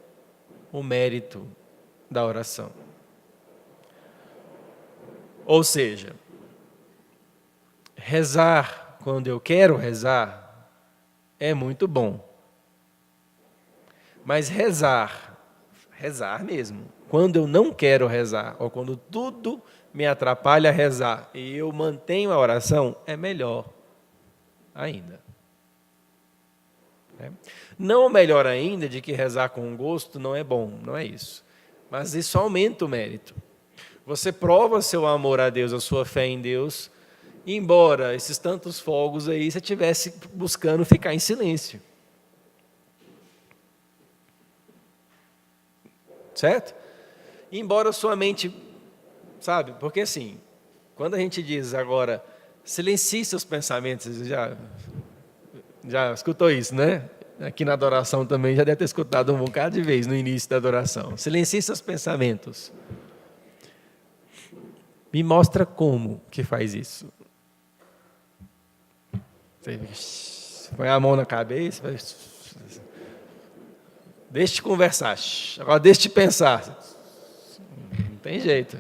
o mérito da oração. Ou seja, rezar quando eu quero rezar é muito bom. Mas rezar mesmo, quando eu não quero rezar, ou quando tudo me atrapalha a rezar e eu mantenho a oração, é melhor ainda. Não melhor ainda de que rezar com gosto não é bom, não é isso. Mas isso aumenta o mérito. Você prova seu amor a Deus, a sua fé em Deus, embora esses tantos fogos aí você estivesse buscando ficar em silêncio. Certo? Embora sua mente, sabe, porque assim, quando a gente diz agora, silencie seus pensamentos, já escutou isso, né? Aqui na adoração também já deve ter escutado um bocado de vez no início da adoração. Silencie seus pensamentos. Me mostra como que faz isso. Você põe a mão na cabeça, deixa de conversar, agora deixa de pensar. Não tem jeito.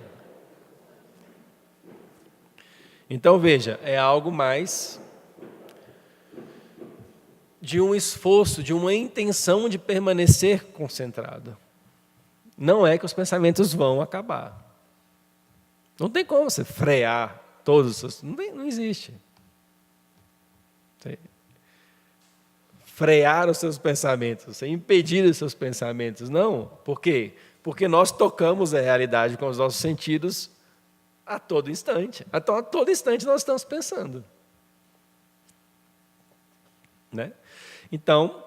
Então, veja, é algo mais de um esforço, de uma intenção de permanecer concentrado. Não é que os pensamentos vão acabar. Não tem como você frear todos os... Não existe. Frear os seus pensamentos, impedir os seus pensamentos. Não. Por quê? Porque nós tocamos a realidade com os nossos sentidos a todo instante. Então, a todo instante nós estamos pensando. Né? Então,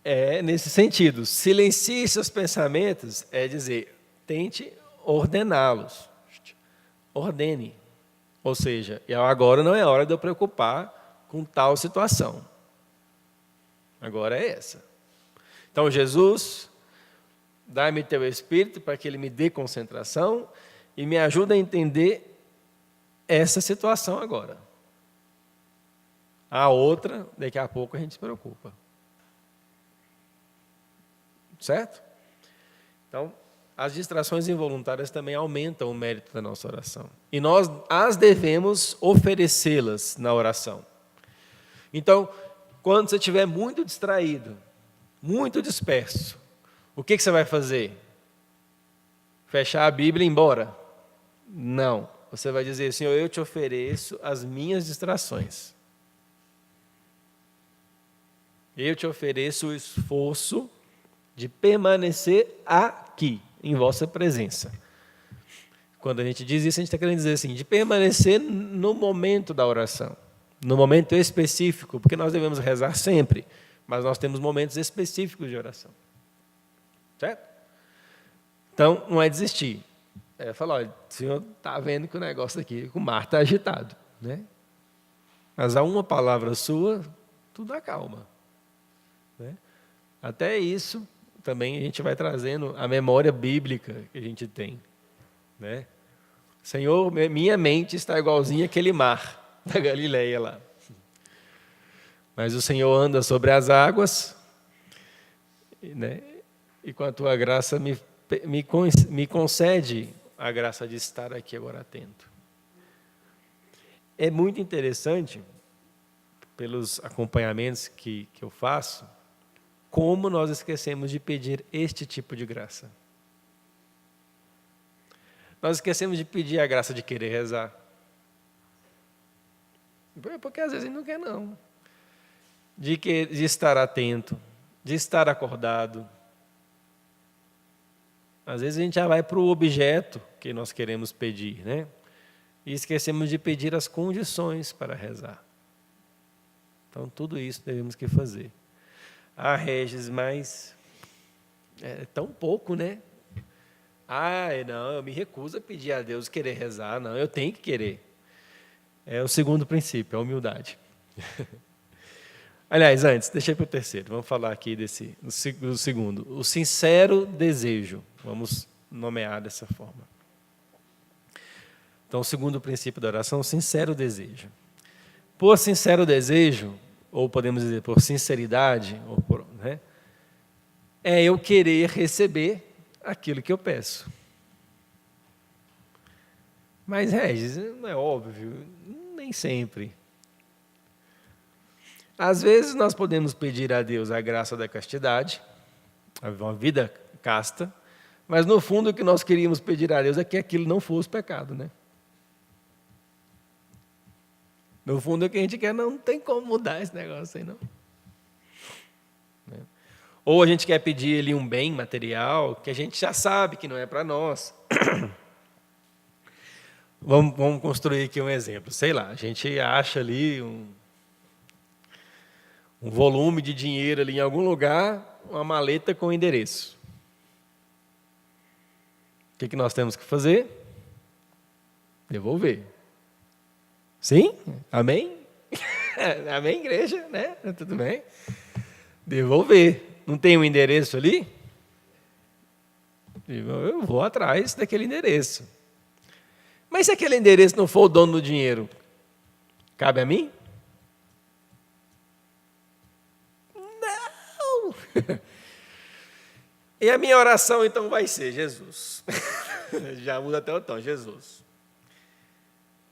é nesse sentido. Silencie seus pensamentos é dizer, tente ordená-los. Ordene. Ou seja, agora não é hora de eu preocupar com tal situação. Agora é essa. Então, Jesus, dá-me teu Espírito para que ele me dê concentração e me ajude a entender essa situação agora. A outra, daqui a pouco a gente se preocupa. Certo? Então, as distrações involuntárias também aumentam o mérito da nossa oração. E nós as devemos oferecê-las na oração. Então, quando você estiver muito distraído, muito disperso, o que você vai fazer? Fechar a Bíblia e ir embora? Não. Você vai dizer, Senhor, eu te ofereço as minhas distrações. Eu te ofereço o esforço de permanecer aqui, em vossa presença. Quando a gente diz isso, a gente está querendo dizer assim, de permanecer no momento da oração, no momento específico, porque nós devemos rezar sempre, mas nós temos momentos específicos de oração. Certo? Então, não é desistir. É falar, olha, o senhor está vendo que o negócio aqui, o mar está agitado, né? Mas a uma palavra sua, tudo acalma. Né? Até isso, também a gente vai trazendo a memória bíblica que a gente tem. Né? Senhor, minha mente está igualzinha àquele mar da Galileia lá. Mas o Senhor anda sobre as águas, né? E com a tua graça me concede a graça de estar aqui agora atento. É muito interessante, pelos acompanhamentos que eu faço, como nós esquecemos de pedir este tipo de graça. Nós esquecemos de pedir a graça de querer rezar. Porque às vezes a gente não quer, não. De estar atento, de estar acordado. Às vezes a gente já vai para o objeto que nós queremos pedir, né? E esquecemos de pedir as condições para rezar. Então, tudo isso devemos que fazer. Ah, Regis, mas é tão pouco, né? Ah, não, eu me recuso a pedir a Deus querer rezar. Não, eu tenho que querer. É o segundo princípio, a humildade. Aliás, antes, deixei para o terceiro. Vamos falar aqui do segundo. O sincero desejo. Vamos nomear dessa forma. Então, o segundo princípio da oração, o sincero desejo. Por sincero desejo, ou podemos dizer por sinceridade, né, é eu querer receber aquilo que eu peço. Mas, Regis, não é óbvio, nem sempre. Às vezes nós podemos pedir a Deus a graça da castidade, uma vida casta, mas no fundo o que nós queríamos pedir a Deus é que aquilo não fosse pecado, né? No fundo o que a gente quer, não tem como mudar esse negócio aí, não. Ou a gente quer pedir ali um bem material que a gente já sabe que não é para nós. Vamos construir aqui um exemplo. Sei lá, a gente acha ali um volume de dinheiro ali em algum lugar, uma maleta com endereço. O que nós temos que fazer? Devolver. Sim? Amém? Amém, igreja? Né? Tudo bem? Devolver. Não tem um endereço ali? Eu vou atrás daquele endereço. Mas se aquele endereço não for o dono do dinheiro, cabe a mim? Não! E a minha oração então vai ser, Jesus. Já muda até o tom, Jesus.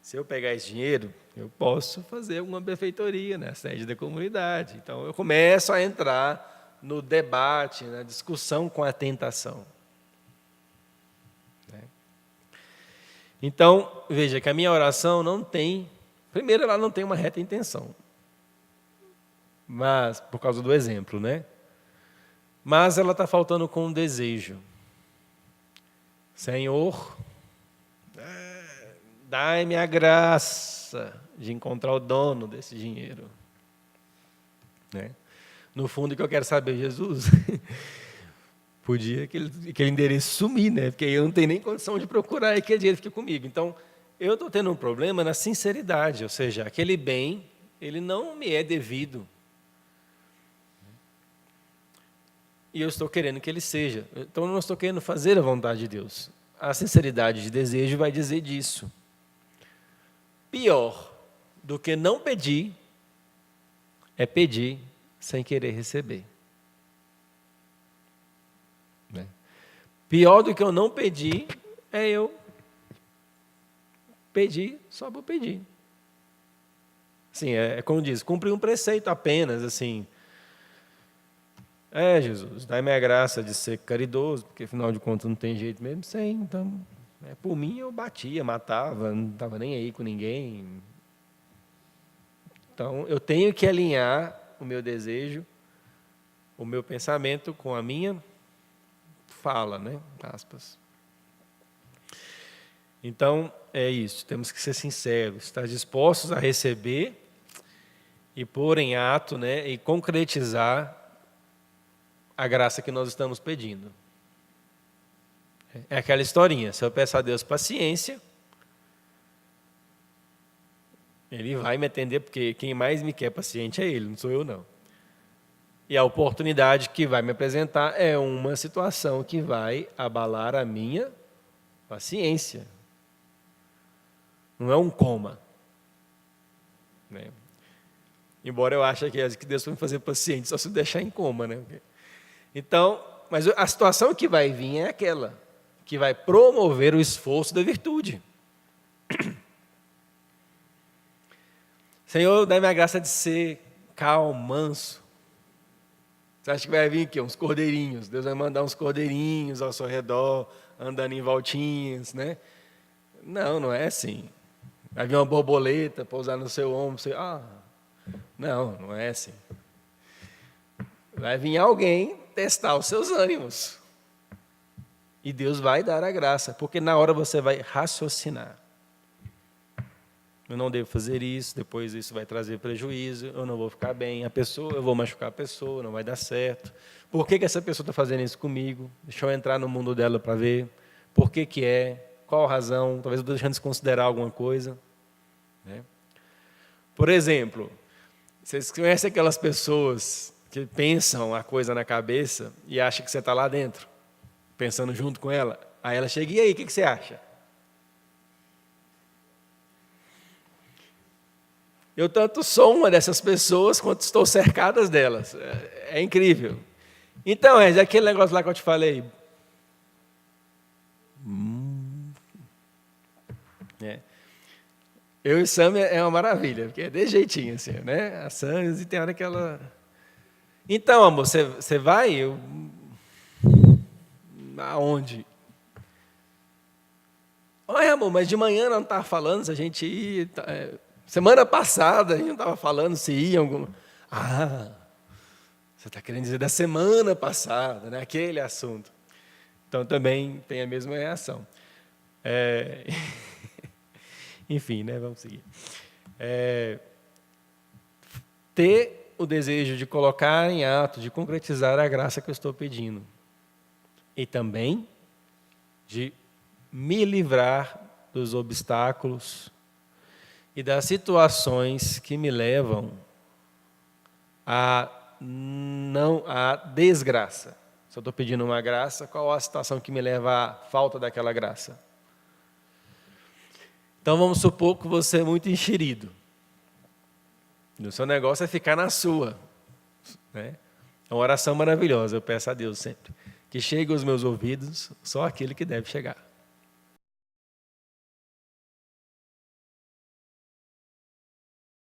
Se eu pegar esse dinheiro, eu posso fazer uma benfeitoria na sede da comunidade. Então eu começo a entrar no debate, na discussão com a tentação. Então, veja que a minha oração não tem, primeiro ela não tem uma reta intenção, mas, por causa do exemplo, né? Mas ela está faltando com um desejo. Senhor, dai-me a graça de encontrar o dono desse dinheiro. Né? No fundo, o que eu quero saber, Jesus, podia aquele endereço sumir, né? Porque eu não tenho nem condição de procurar e aquele dinheiro fica comigo. Então, eu estou tendo um problema na sinceridade, ou seja, aquele bem, ele não me é devido. E eu estou querendo que ele seja. Então, eu não estou querendo fazer a vontade de Deus. A sinceridade de desejo vai dizer disso. pior do que não pedir é pedir sem querer receber. Né? Pior do que eu não pedir é eu pedir só por pedir. Assim, é como diz, cumprir um preceito apenas, assim. Jesus, dai-me a graça de ser caridoso, porque afinal de contas não tem jeito mesmo sem, então, por mim eu batia, matava, não estava nem aí com ninguém. Então, eu tenho que alinhar o meu desejo, o meu pensamento com a minha fala, né? Aspas. Então, é isso, temos que ser sinceros, estar dispostos a receber e pôr em ato, né? E concretizar a graça que nós estamos pedindo. É aquela historinha, se eu peço a Deus paciência, Ele vai me atender, porque quem mais me quer paciente é Ele, não sou eu não. E a oportunidade que vai me apresentar é uma situação que vai abalar a minha paciência. Não é um coma. Né? Embora eu ache que Deus vai me fazer paciente só se deixar em coma. Né? Então, mas a situação que vai vir é aquela que vai promover o esforço da virtude. Senhor, dá-me a graça de ser calmo, manso. Você acha que vai vir aqui uns cordeirinhos? Deus vai mandar uns cordeirinhos ao seu redor, andando em voltinhas, né? Não, não é assim. Vai vir uma borboleta pousar no seu ombro, você, não, não é assim. Vai vir alguém testar os seus ânimos. E Deus vai dar a graça, porque na hora você vai raciocinar. Eu não devo fazer isso, depois isso vai trazer prejuízo, eu não vou ficar bem, eu vou machucar a pessoa, não vai dar certo. Por que essa pessoa está fazendo isso comigo? Deixa eu entrar no mundo dela para ver. Por que é? Qual a razão? Talvez eu estou deixando de considerar alguma coisa. Né? Por exemplo, vocês conhecem aquelas pessoas que pensam a coisa na cabeça e acham que você está lá dentro, pensando junto com ela? Aí ela chega, e aí, o que você acha? Eu tanto sou uma dessas pessoas quanto estou cercadas delas. É incrível. Então, é aquele negócio lá que eu te falei. Eu e Sam é uma maravilha, porque é de jeitinho, assim, né? A Sam, e tem hora que ela... Então, amor, você vai? Aonde? Olha, amor, mas de manhã não estava falando se a gente ia... Semana passada a gente não estava falando se ia algum... Você está querendo dizer da semana passada, né? Aquele assunto. Então também tem a mesma reação. Enfim, né? Vamos seguir. Ter o desejo de colocar em ato, de concretizar a graça que eu estou pedindo. E também de me livrar dos obstáculos e das situações que me levam à desgraça. Se eu estou pedindo uma graça, qual a situação que me leva à falta daquela graça? Então, vamos supor que você é muito enxerido. O seu negócio é ficar na sua. Né? É uma oração maravilhosa, eu peço a Deus sempre. Que chegue aos meus ouvidos só aquele que deve chegar.